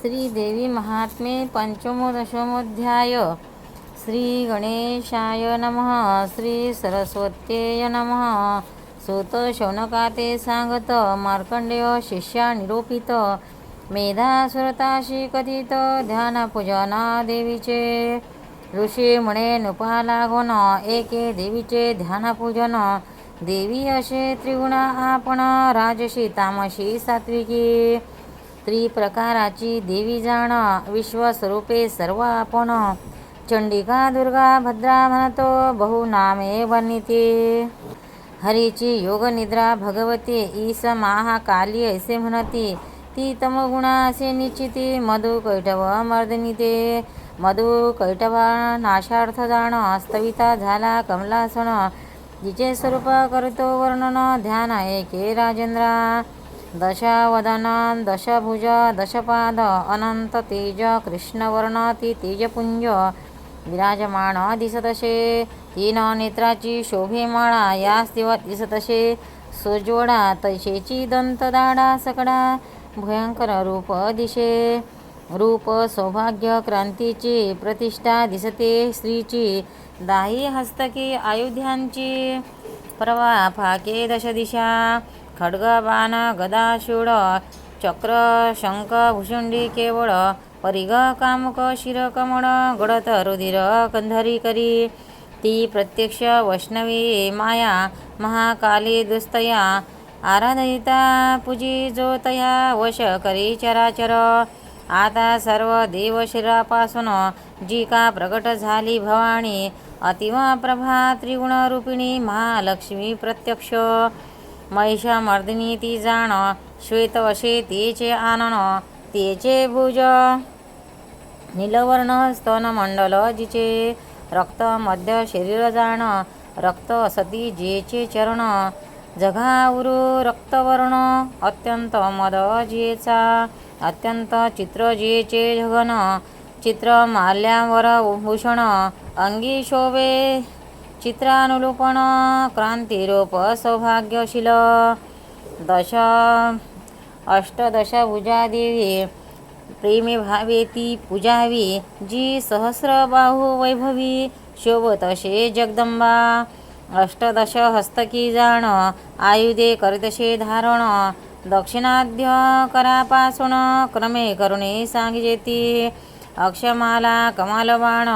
श्रीदेवी महात्म्ये पंचमोदशमोऽध्याय। श्री गणेशाय नमः। श्री सरस्वत्यै नमः। सूत शौनकाते सांगत मार्कंडेय शिष्या निरोपित मेधासुरताशी कथित ध्यानपूजना देवीचे। ऋषी म्हणे नुपा लागोन एके देवीचे ध्यानपूजन। देवी असे त्रिगुणा आपण राजशी तामशी सात्विकी। त्रिप्रकाराची देवी जाण विश्वस्वरूपे सर्व आपण। चंडिका दुर्गा भद्रा म्हणतो बहुनामे वर्णिते। हरीची योगनिद्रा भगवती ईस महाकाली ऐसे म्हणती। ती तमगुणा असे निश्चिती मधु कैटभ मर्दिनी ते। मधु कैटभा नाशार्थ जाण स्तविता झाला कमलासन। जिचे स्वरूप करतो वर्णन ध्यान एके राजेंद्रा। दशवदन दशभुज दशपाद अनंत तेज कृष्णवर्ण ती तेजपुंज विराजमान दिसतसे। तीन नेत्राची शोभेमाळा यास देवा दिसतसे। सोज्वळा तैशेची दंत दाडा सकडा भयंकर रूप दिशे। रूप सौभाग्य क्रांतीची प्रतिष्ठा दिसते स्त्रीची। दाही हस्तकी आयुध्यांची प्रवा फाके दश दिशा। खड्ग बाण गदा शूळ चक्र शंख भुषुंडी केवळ। परिघ कामुक शिरकमळ गडत रुधिर कंधरी करी। ती प्रत्यक्ष वैष्णवी माया महाकाली दुस्तया। आराधयिता पूजी जो तया वश करी चराचर। आता सर्व देव शरीरापासून जी का प्रगट झाली भवानी। अतिव प्रभा त्रिगुणरूपिणी महालक्ष्मी प्रत्यक्ष। महिषामर्दिनी ती जाण श्वेत असे तिचे आनन। तिचे भुज नीलवर्ण स्तनमंडल जिचे। रक्त मध्य शरीर जाण रक्त असती जेचे चरण। जघाउरु रक्तवर्ण अत्यंत मद जियेचा। अत्यंत चित्र जियेचे जगन। चित्र माल्यावर भूषण अंगी शोभे चित्रानुरूपण। क्रांतिरूप सौभाग्यशील दश अष्टदश भुजा देवी। प्रेमे भावे ती पूजावी जी सहस्रबाहू वैभवी। शोभतशे जगदंबा अष्टदश हस्तकी जाण आयुधे करीतशे धारण। दक्षिणाध्य करापासून क्रमे करुणे सांगिजेती। अक्षमाला कमालबाण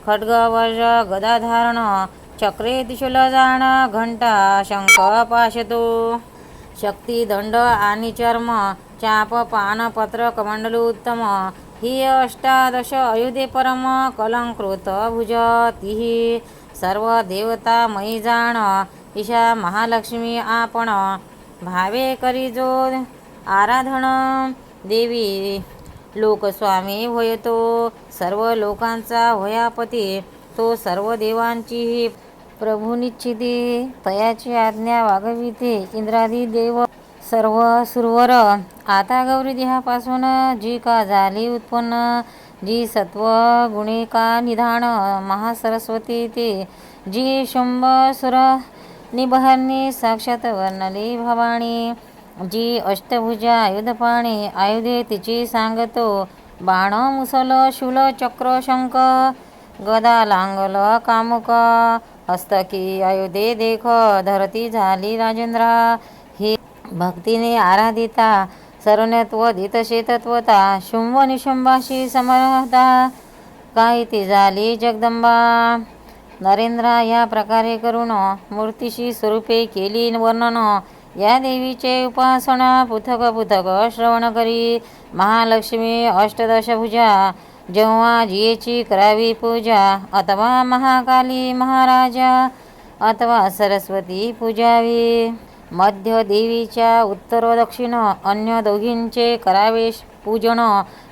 खड्ग वज्र गदा धारण। चक्रे त्रिशूल जाण घंटा शंख पाशतो। शक्ती दंड आणि चर्म चाप पान पत्र कमंडलू उत्तम। ही अष्टादश आयुधे परम कलंकृत भुज तिही। सर्व देवता मयी जाण ईशा महालक्ष्मी आपण। भावे करी जो आराधन देवी लोकस्वामी होय तो। सर्व लोकांचा होयापती तो सर्व देवांचीही प्रभू निश्चिती। तयाची आज्ञा वागविते इंद्रादी देव सर्व सुरवर। आता गौरी देहापासून जी का झाली उत्पन्न। जी सत्व गुणिका निधान महासरस्वती ते। जी शुंभ सुर निबहरणी साक्षात वर्णली भवानी। जी अष्टभुजा आयुधपाणी आयुधे तिची सांगतो। बाण मुसल शूल चक्र शंख गदा लांगल कामुक। हस्तकी आयुधे देख धरती झाली राजेंद्रा। ही भक्तीने आराधिता सर्वज्ञत्व दितशे तत्वता। शुंभ निशुंभाशी समर्था काही ती झाली जगदंबा। नरेंद्रा या प्रकारे करून मूर्तीशी स्वरूपे केली वर्णन। या देवीचे उपासना पृथक पृथक श्रवण करी। महालक्ष्मी अष्टदशभुजा जेव्हा जियेची करावी पूजा। अथवा महाकाली महाराजा अथवा सरस्वती पूजावी। मध्य देवीच्या उत्तर दक्षिण अन्य दोघींचे करावे पूजन।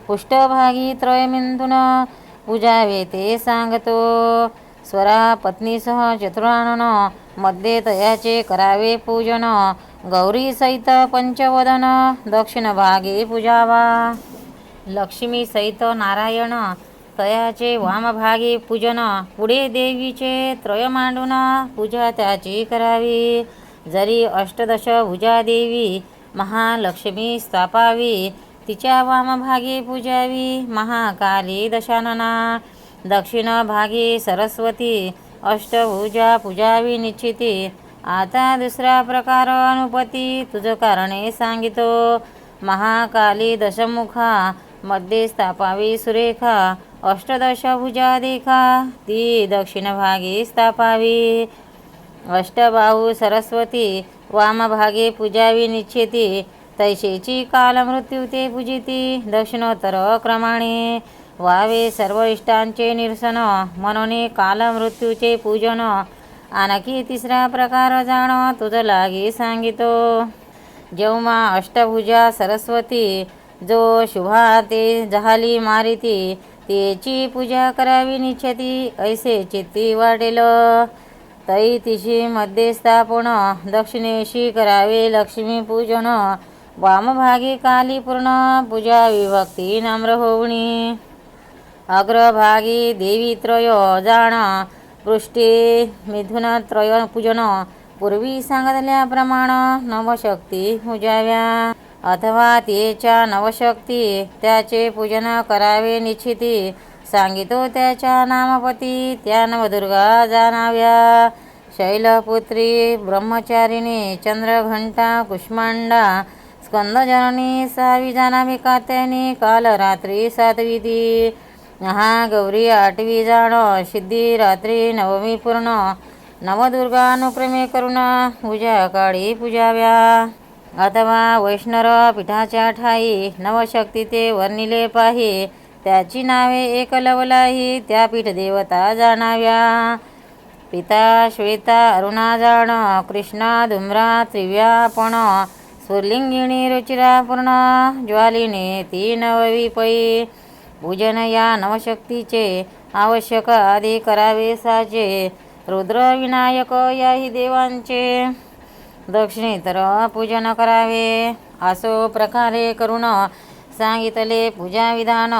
पृष्ठभागी त्रयमिथुन पूजावे ते सांगतो। स्वरा पत्नीसह चतुरानन मध्ये तयाचे करावे पूजन। गौरी सहित पंचवदन दक्षिण भागे पूजावा। लक्ष्मी सहित नारायण तयाचे वामभागी पूजन। पुढे देवीचे त्रय मांडून पूजा त्याची करावी। जरी अष्टदश भुजा देवी महालक्ष्मी स्थापावी तिच्या वामभागी पूजावी महाकाली दशानना, दक्षिण भागी सरस्वती अष्टभुजा पूजावी निश्चिती. आता दुसरा प्रकार अनुपती तुझ कारणे सांगितो. महाकाली दशमुखा मध्ये स्थापावी सुरेखा, अष्टदश भुजा देखा ती दक्षिण भागी स्थापावी. अष्टबाहू सरस्वती वामभागे पूजावी निश्चिती, तैशेची काल मृत्यू ते पूजिती. दक्षिणोत्तर क्रमाने व्हावे सर्व इष्टांचे निरसन, म्हणून काल मृत्यूचे पूजन. आणखी तिसरा प्रकार जाण तुझ लागी सांगितो. जेव्हा अष्टभुजा सरस्वती जो शुभा ते जहाली मारिती, तेची पूजा करावी निश्चिती ऐसे चित्ती वाटेल. तै तिशी मध्ये स्थापन, दक्षिणेशी करावे लक्ष्मी पूजन. वामभागी काली पूर्ण पूजा विभक्ती नम्र होवणी. अग्रभागी देवी त्रय जाण, पृष्ठे मिथुन त्रय पूजन. पूर्वी सांगितल्याप्रमाण नवशक्ती पूजाव्या, अथवा तेच्या नवशक्ती त्याचे पूजन करावे निश्चिती. सांगितो त्याच्या नामपती त्या नवदुर्गा जाणाव्या. शैलपुत्री ब्रह्मचारिणी चंद्रघंटा कुष्मांडा, स्कंदजननी सावी जाणावी कात्यायनी काल रात्री सातविधी. महागौरी आठवी जाण, सिद्धी रात्री नवमी पूर्ण. नवदुर्गा अनुक्रमे करून पूजा काळी पूजाव्या, अथवा वैष्णव पीठाच्या ठाई नवशक्ती ते वर्णिले पाही. त्याची नावे एक लवलाही त्या पीठ देवता जाणाव्या. पिता श्वेता अरुणा जाण, कृष्णा धुम्रा त्रिव्यापण. स्फुलिंगिणी रुचिरा पूर्ण, ज्वालिनी ती नववी पै. पूजन या नवशक्तीचे आवश्यक आधी करावे साचे. रुद्र विनायक याही देवांचे दक्षिणेतर पूजन करावे. असो प्रकारे करून सांगितले पूजा विधान.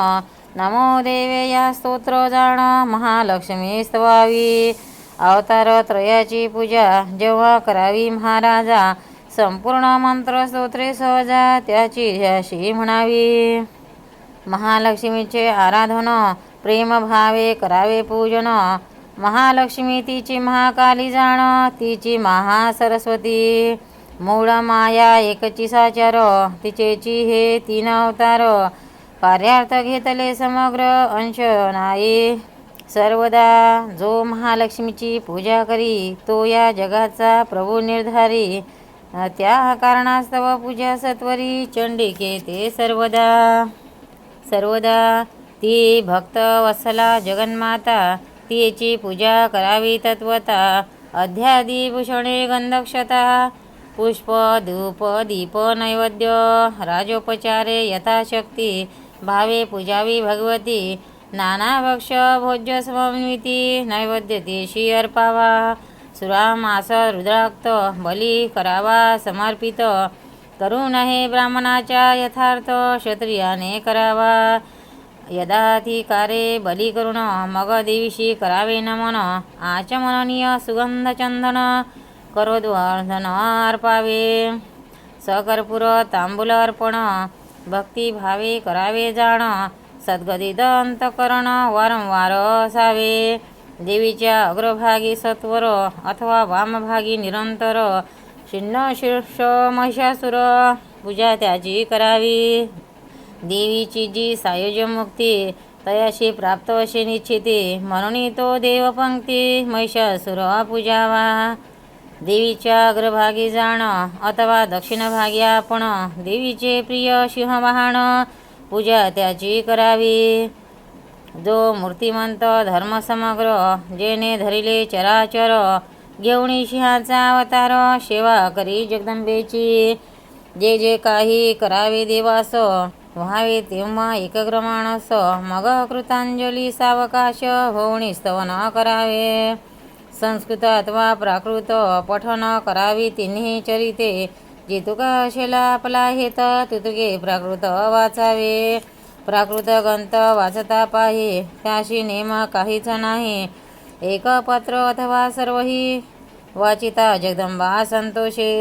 नमो देवे या स्तोत्र जाण, महालक्ष्मी स्तवावी. अवतार त्रयाची पूजा जेव्हा करावी महाराजा, संपूर्ण मंत्र स्तोत्रे सहजा त्याची अशी म्हणावी. महालक्ष्मीचे आराधन प्रेमभावे करावे पूजन. महालक्ष्मी तिची महाकाली जाण, तिची महासरस्वती. मूळ माया एकची साचार, तिचेची हे तीन अवतार. कार्यार्थ घेतले समग्र अंश नाही सर्वदा. जो महालक्ष्मीची पूजा करी तो या जगाचा प्रभू निर्धारी. त्या कारणास्तव पूजा सत्वरी चंडिके ते सर्वदा ती भक्त वत्सला जगन्माता. तिची पूजा करावी तत्वता. अध्यादिभूषणे गंधक्षता, पुष्प धूप दीप नैवेद्य. राजोपचारे यथाशक्ती भावे पूजावी भगवती. नाना भक्ष भोज्य समन्विती नैवेद्य तेशी अर्पावा. सुरामास रुद्राक्त बली करावा समर्पित. करू नये ब्राह्मणाच्या यथार्थ क्षत्रियाने करावा. यदाधिकारे बली करून मग देवीशी करावे नमन. आचमनीय सुगंध चंदन करोद्वर्धन अर्पावे. सकर्पूर तांबूल अर्पण भक्तिभावे करावे जाण. सद्गदित अंतकरण वारंवार असावे. देवीच्या अग्रभागी सत्वर अथवा वामभागी निरंतर. छिन्न शीर्ष महिषासुर पूजा त्याची करावी. देवीची जी सायुज्यमुक्ती तयाशी प्राप्त अशी निश्चिती, म्हणून तो देवपंक्ती महिषासुर पूजावा. देवीच्या अग्रभागी जाण अथवा दक्षिणभागी आपण. देवीचे प्रिय सिंहवाहन पूजा त्याची करावी. जो मूर्तिमंत धर्मसमग्र जेने धरिले चराचर. घेऊनी सिंहाचा अवतार सेवा करी जगदंबेची. जे जे काही करावे देवास व्हावे तेव्हा एकग्र मानस. मग कृतांजली सावकाश होऊनी स्तवन करावे. संस्कृत अथवा प्राकृत पठन करावी तिन्ही चरिते. जे तुका असेला आपला हेत तुतुके प्राकृत वाचावे. प्राकृत ग्रंथ वाचता पाही त्याशी नेम काहीच नाही. एक पत्र अथवा सर्वही वाचिता जगदंबा संतोषे.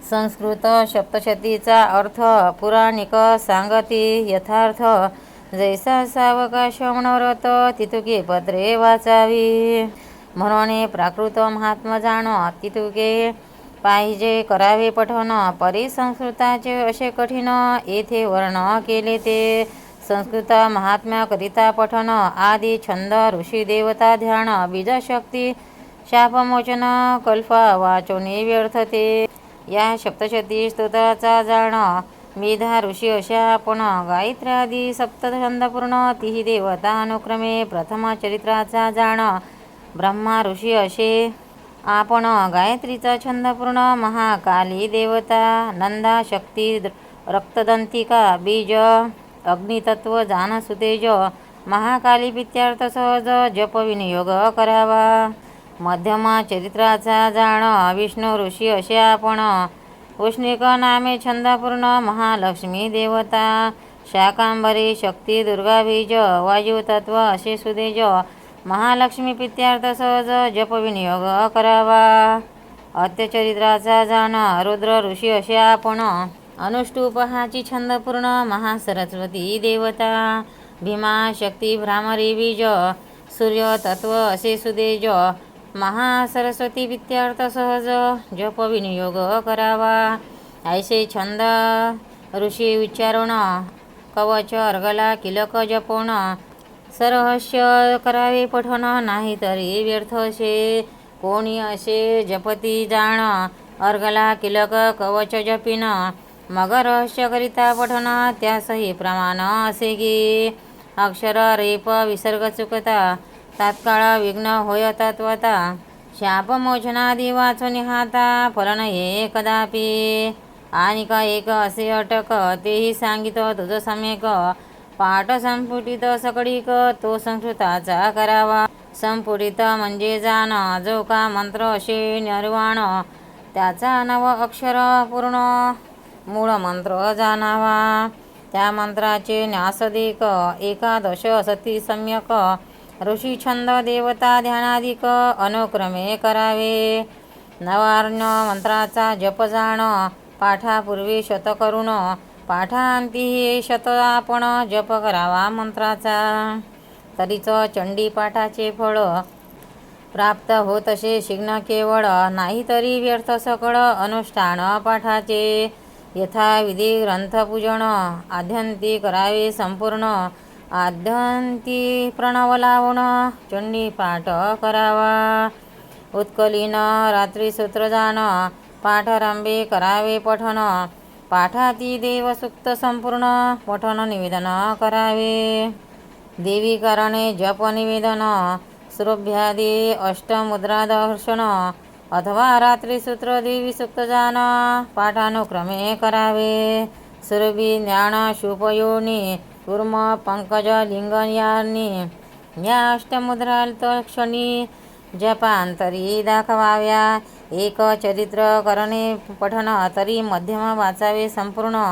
संस्कृत सप्तशतीचा अर्थ पुराणिक सांगती यथार्थ, जैसा सावकाश मनोरथ तितुके पत्रे वाचावी. म्हणून प्राकृत महात्मा जाण तितुके पाहिजे करावे पठण, परिसंस्कृताचे असे कठीण येथे वर्ण केले ते. संस्कृत महात्म्याकरिता पठण आदी छंद ऋषी देवता ध्यान बीजशक्ती शापमोचन कल्पा वाचोनी व्यर्थते. या सप्तशती स्तोत्राचा जाण मेधा ऋषी अशा आपण गायत्र्यादी सप्तछंदपूर्ण तिही देवता अनुक्रमे. प्रथम चरित्राचा जाण ब्रह्मा ऋषी असे आपण गायत्रीचा छंदपूर्ण महाकाली देवता नंदा शक्ती रक्तदंतिका बीज अग्नितत्व जान सुतेज महाकाली पित्यार्थ सहज जप विनियोग करावा. मध्यम चरित्राचा जाण विष्णू ऋषी असे आपण उष्णिक नामे छंदपूर्ण महालक्ष्मी देवता शाकांबरी शक्ती दुर्गा बीज वायुतत्व असे सुदेज महालक्ष्मी पित्यार्थ सहज जप विनियोग करावा. अत्यचरित्राचा जाण रुद्र ऋषी असे आपण अनुष्टुपहाची छंदपूर्ण महासरस्वती देवता भीमा शक्ती भ्रामरी बीज सूर्य तत्व असे सुदेज महासरस्वती पित्यार्थ सहज जप विनियोग करावा. ऐसे छंद ऋषी उच्चारण कवच अर्गला किलक जपोण सरहस्य करावे पठण, नाही तरी व्यर्थ असे. कोणी असे जपती जाण अर्गला किलक कवच जपिन, मग रहस्य करिता पठण त्यासही प्रमाण असे की. अक्षर रेप विसर्ग चुकता तात्काळ विघ्न होय तत्वता, शापमोचनादी वाचून हाता फल नये कदापि. आणि का एक असे अटक तेही सांगित तुझ सम्यक, पाठ संपुटित सकळीक तो संस्कृताचा करावा. संपुटित म्हणजे जाण जो का मंत्र असे निर्वाण, त्याचा नव अक्षर पूर्ण मूळ मंत्र जाणावा. त्या मंत्राचे न्यासदिक एकादश सती सम्यक ऋषी छंद देवता ध्यानादिक अनुक्रमे करावे. नवार्ण मंत्राचा जप जाण पाठापूर्वी शत करून पाठांती शत आपण जप करावा मंत्राचा. तरीच चंडी पाठाचे फळ प्राप्त होत असे शिग्न केवळ, नाही तरी व्यर्थ सकळ अनुष्ठान पाठाचे. यथाविधी ग्रंथपूजन आद्यंती करावे संपूर्ण, आद्यंती प्रणव लावून चंडी पाठ करावा. उत्कलीन रात्री सूत्रदान पाठारंभे करावे पठण, पाठाती देवसूक्त संपूर्ण पठण निवेदन करावे. देवी कारणे जप निवेदन सुरभ्यादी अष्टमुद्रा दर्शन अथवा रात्री सूत्र देवी सुक्तजान पाठानुक्रमे करावे. सुरभी ज्ञान शुभयोनी कूर्म पंकज लिंगयानी या अष्टमुद्रा तक्षणी जपांतरी दाखवाव्या. एक चरित्र करणे पठण तरी मध्यम वाचावे संपूर्ण,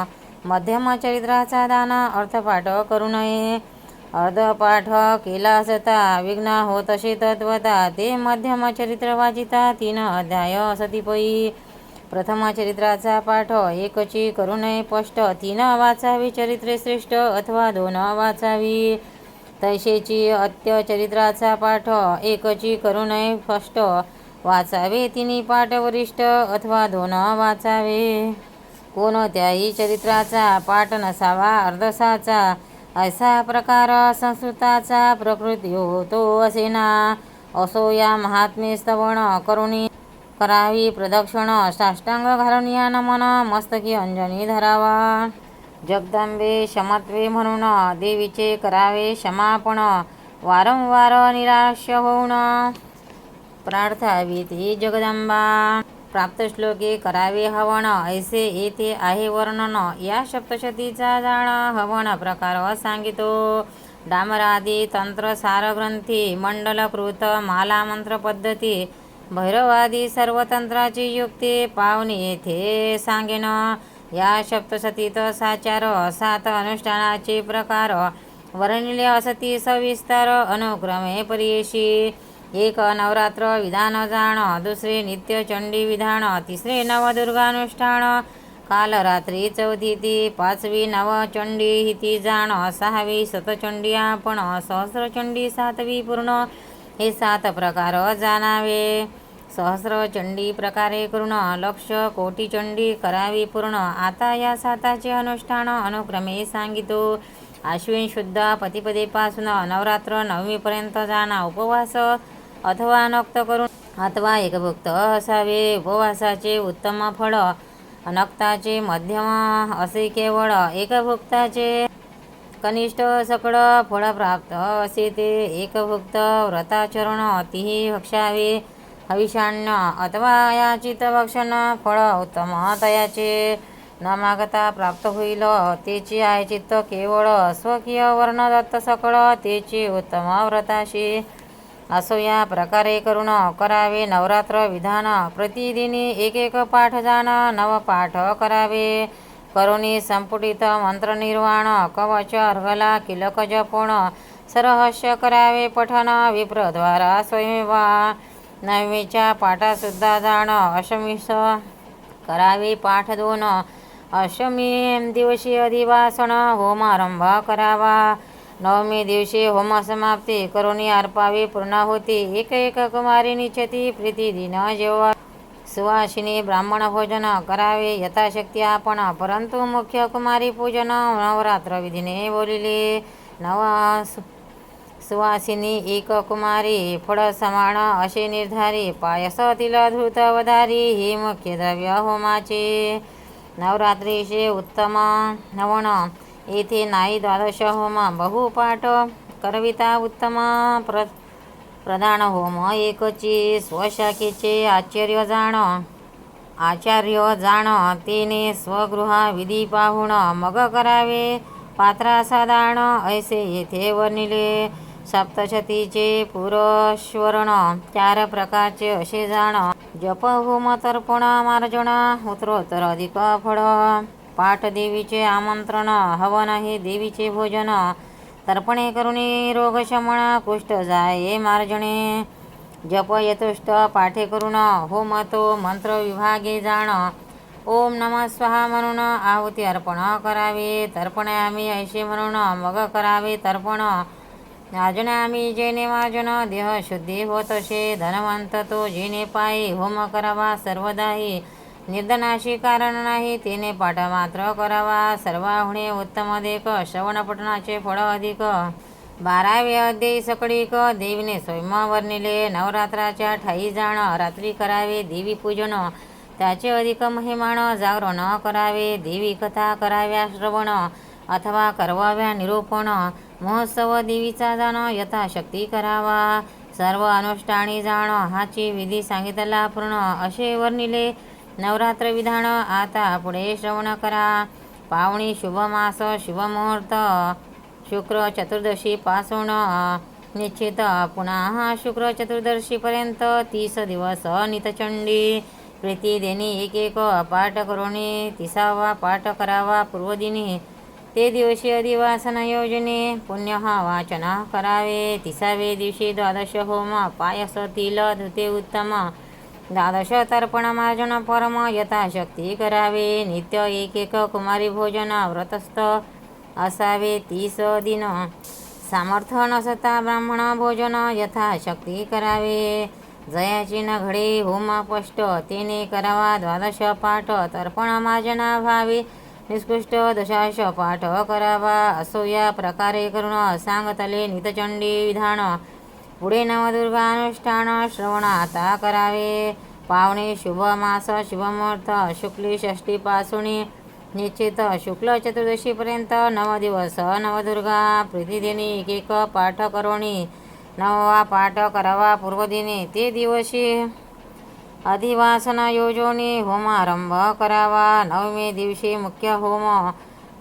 मध्यम चरित्राचा दान अर्थपाठ करू नये. अर्धपाठ केला असता विघ्न होत असे तत्वता, ते मध्यम चरित्र वाचिता 3 अध्याय असती पै. प्रथम चरित्राचा पाठ एकची करू नये स्पष्ट, 3 वाचावी चरित्रे श्रेष्ठ अथवा 2 वाचावी. तैशेची अत्य चरित्राचा पाठ एकची करू नये स्पष्ट, वाचावे 3 पाठ वरिष्ठ अथवा 2 वाचावे. कोणत्याही चरित्राचा पाठ नसावा अर्धसाचा, ऐसा प्रकार संस्कृताचा प्रकृती होतो असेना. असो या महात्मे स्तवण करुणी करावी प्रदक्षिण, साष्टांग घालून या नमन मस्तकी अंजनी धरावा. जगदंबे क्षमत्वे म्हणून देवीचे करावे क्षमापण, वारंवार निराश होऊन प्रार्थावी ती जगदंबा. प्राप्त श्लोके करावे हवन ऐसे येथे आहे वर्णन. या सप्तशतीचा जाण हवन प्रकार सांगितो. डामरादी तंत्र सारग्रंथी मंडलकृत माला मंत्र पद्धती भैरवादी सर्व तंत्राची युक्ती पावनी येथे सांगेन. या सप्तशतीत साचार 7 अनुष्ठानाचे प्रकार वर्णिले असती सविस्तार अनुक्रमे पर्येशी. एक नवरात्र विधान जाण, दुसरे नित्य चंडी विधान, तिसरे नवदुर्गानुष्ठान, काल रात्री चौथी ती, पाचवी नवचंडी हिती जाण, सहावी शतचंडी आपण, सहस्रचंडी सातवी पूर्ण, हे 7 प्रकार जाणावे. सहस्रचंडी प्रकारे करून लक्ष कोटीचंडी करावी पूर्ण. आता या 7चे अनुष्ठान अनुक्रमे सांगितो. आश्विन शुद्ध प्रतिपदेपासून नवरात्र नवमीपर्यंत जाणा उपवास अथवा नक्त करून अथवा एकभुक्त असावे. उपवासाचे उत्तम फळ, नक्ताचे मध्यम असे केवळ, एकभुक्ताचे कनिष्ठ सकळ फळ प्राप्त असे ते. एकभुक्त व्रताचरण तिही भक्षावे. हविषाण्य अथवा याचित भक्षण फळ उत्तम तयाचे न मागता प्राप्त होईल तेची आहे चित्त केवळ. स्वकीय वर्णदत्त सकळ तेची उत्तम व्रताशी. असो या प्रकारे करून करावे नवरात्र विधान. प्रतिदिनी एक पाठ जाण, नवपाठ करावे. करुणी संपुटित मंत्रनिर्वाण, कवच अर्घला किलक जपोण, सरहस्य करावे पठन विप्रद्वारा स्वयंवा. नवमीच्या पाठासुद्धा जाण, अष्टमीस करावे पाठ 2. अष्टमी दिवशी अधिवासन होमारंभ करावा. नवमी दिवशी होमसमाप्ती करुणी अर्पावी पूर्णाहुती. एक कुमारी निश्चिती प्रतिदिन जेव्हा सुवासिनी ब्राह्मण भोजन करावे यथाशक्ती आपण. परंतु मुख्य कुमारी पूजन नवरात्र विधीने बोलिले. सुवासिनी एक कुमारी फळ समान असे निर्धारी. पायस तिल धृत वधारी ही मुख्य द्रव्य होमाचे. नवरात्रीचे उत्तम नवण येथे नाही. द्वादश होम बहुपाठ करविता उत्तम. प्रधान होम एकची. स्वशाखेचे आचार्य जाण तेने स्वगृह विधी पाहून मग करावे पात्रासा दान ऐसे येथे वर्णिले. सप्तशतीचे पुरस्वरण 4 प्रकारचे असे जाण. जप होम तर्पण मार्जन उत्तरोत्तर अधिक फळ. पाठ देवीचे आमंत्रण, हवन हे देवीचे भोजन. तर्पणे करुणी रोगशमन, कुष्ठ जाये मार्जने. जप यथोष्ट पाठे करून होम तो मंत्र विभागे जाण. ओम नमः स्वाहा म्हणून आहुती अर्पण करावे. तर्पणायामी ऐसे म्हणून मग करावे तर्पण. आजनामी जेने मार्जन देह शुद्धी होत असे. धनवंत तो जेने पायी होम करावा सर्वदाही. निर्धनाशी कारण नाही तेने पाठ मात्र करावा. सर्वाहुणे उत्तम देक श्रवण पठणाचे फळ अधिक. 12वे अध्यायी सकळीक देवीने स्वयं वर्णिले. नवरात्राच्या ठाई जाण, रात्री करावे देवी पूजन त्याचे अधिक महिमाण. जागरण करावे, देवी कथा कराव्या श्रवण अथवा करवाव्या निरूपण. महोत्सव देवीचा जाण यथाशक्ती करावा. सर्व अनुष्ठानी जाण हाची विधी सांगितला पूर्ण असे वर्णिले. नवरात्र विधान आता पुढे श्रवण करा. पावणी शुभमास शुभमुहूर्त शुक्र चतुर्दशी पासून निश्चित पुन्हा शुक्र चतुर्दशीपर्यंत 30 दिवस नितचंडी. प्रतिदिनी एक पाठ करुणी 30वा पाठ करावा पूर्वदिनी. ते दिवशी अधिवासन योजने पुण्य वाचन करावे. 30वे दिवशी द्वादश होम पायस तिल धुते उत्तम. द्वादश तर्पण मार्जन परम यथाशक्ती करावे. नित्य एक कुमारी भोजन व्रतस्थ असावे 30 दिन. सामर्थ्य नसता ब्राह्मण भोजन यथाशक्ती करावे. जयाची न घडे होम पष्ट तेने करावा 12 पाठ. तर्पण मार्जना भावे निष्कृष्ट 10 पाठ करावा. असो या प्रकारे करून सांगतले नितचंडी विधान. पुढे नवदुर्गानुष्ठान श्रवण आता करावे. पावणे शुभ मास शुभमुहूर्त शुक्ली षष्टीपासून निश्चित शुक्ल चतुर्दशीपर्यंत 9 दिवस नवदुर्गा. प्रतिदिनी एक पाठ करोणी 9वा पाठ करावा पूर्वदिनी. ते दिवशी अधिवासन योजने होमारंभ करावा. 9वे दिवशी मुख्य होम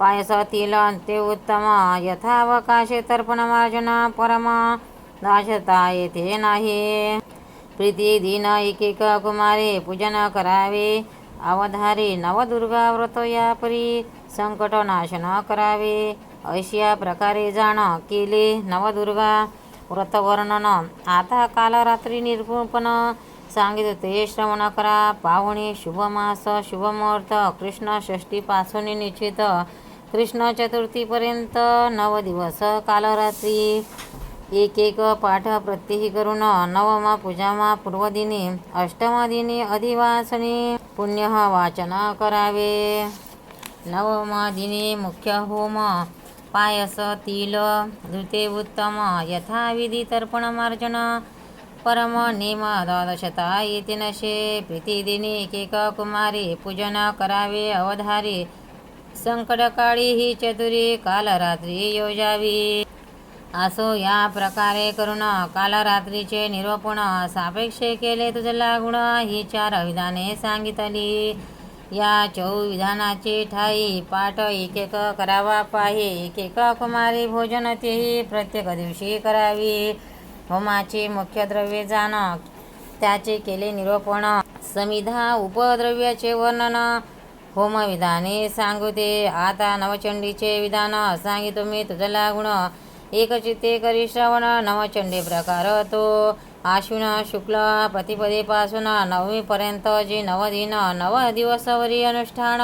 पायस तिल ते उत्तम. यथावकाशे तर्पण मार्जन परम दाशता येथे नाही. प्रतिदिन एक कुमारे पूजन करावे. अवधारी नवदुर्गा व्रत या परी संकट नाशन करावे. अशा प्रकारे जाण केले. नवदुर्गा व्रतवर्णन. आता काल रात्री निरूपण सांगितले ते श्रवण करा. पाहुणे शुभमास शुभमुहूर्त कृष्ण षष्टीपासून निश्चित कृष्ण चतुर्थीपर्यंत 9 दिवस कालरात्री एक एक पाठ प्रत्यही करून नवमा पूजामा पूर्वदिनी अष्टमा दिनी अधिवासनी पुण्य वाचन करावे. नवमा दिनी मुख्य होम पायस तिल धृते उत्तम यथाविधी तर्पण मार्जन परम नेम द्वादशता येते नशे. प्रीतिदिनी एक कुमारी पूजन करावे अवधारी संकटकाळी ही चतुरी कालरात्री योजावी. असो या प्रकारे करून कालरात्रीचे निरूपण सापेक्ष केले. तुझला गुण ही 4 विधाने सांगितली. या 4 विधानाची ठाई पाठ एक एक करावा पाहे. एक एक कुमारी भोजन तेही प्रत्येक दिवशी करावी. होमाचे मुख्य द्रव्य जाण त्याचे केले निरूपण. समिधा उपद्रव्याचे वर्णन होमविधाने सांगुते. आता नवचंडीचे विधान सांगितो मी. तुझला गुण एकचित्ते करी श्रवण. नवचंडी प्रकार तो आश्विन शुक्ल प्रतिपदेपासून नवमीपर्यंत जे 9 दिन 9 दिवसावरी अनुष्ठान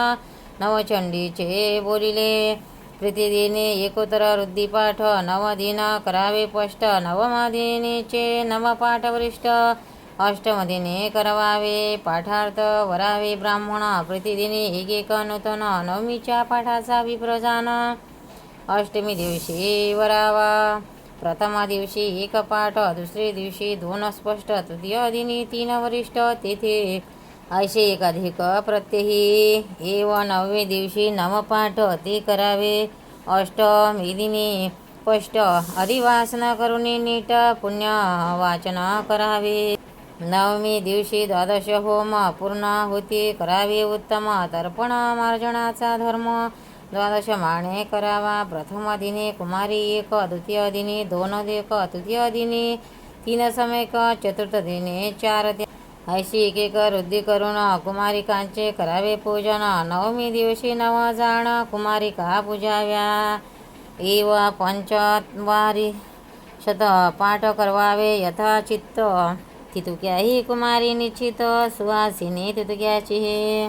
नवचंडीचे बोलिले. प्रतिदिनी एकोत्तर रुद्धिपाठ 9 दिन करावे स्पष्ट. नवमा दिनीचे नवपाठ वरिष्ठ. अष्टमदिनी करवावे पाठार्थ वरावे ब्राह्मण. प्रतिदिनी एक एक नूतन नवमीच्या पाठाचा विप्रजान. अष्टमी दिवशी वरावा. प्रथमा दिवशी 1 पाठ, दुसरे दिवशी 2 स्पष्ट, तृतीय दिनी 3 वरिष्ठ. तेथे ऐशे एकाधिक प्रत्यही एव 9वे दिवशी नवपाठ ते करावे. अष्टमी दिनी स्पष्ट अधिवासन करून नीट पुण्य वाचन करावे. नवमी दिवशी 12 होम पूर्णाहुती करावे उत्तम. तर्पण मार्जनाचा धर्म 12 माणे करावा. प्रथम दिनी कुमारी 1, द्वितीय दिनी 2 तृतीय दिनी 3 सम्यक, चतुर्थ दिनी 4 ऐशी एक एक वृद्धी करून कुमारिकांचे करावे पूजन. नवमी दिवशी 9 जाण कुमारिका पूजाव्या. एव पंचवारी शत पाठ करवावे यथाचित्त. तितुक्याही कुमारी निश्चित सुवासिनी तितुक्याची हे.